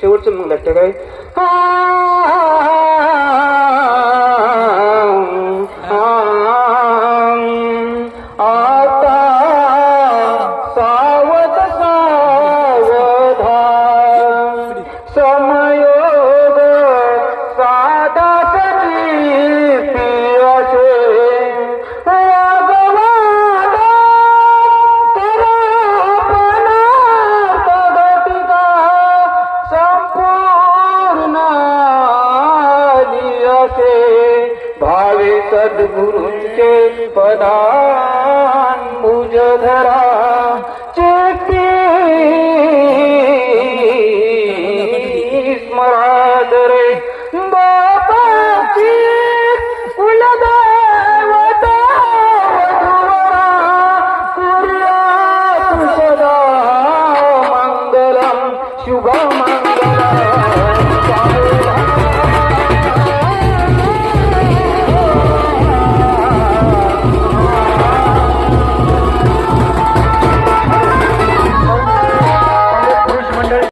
शेवटचं मग लागतं काय आता सावध सावधान समयोग साधा सती असे भावी सद्गुण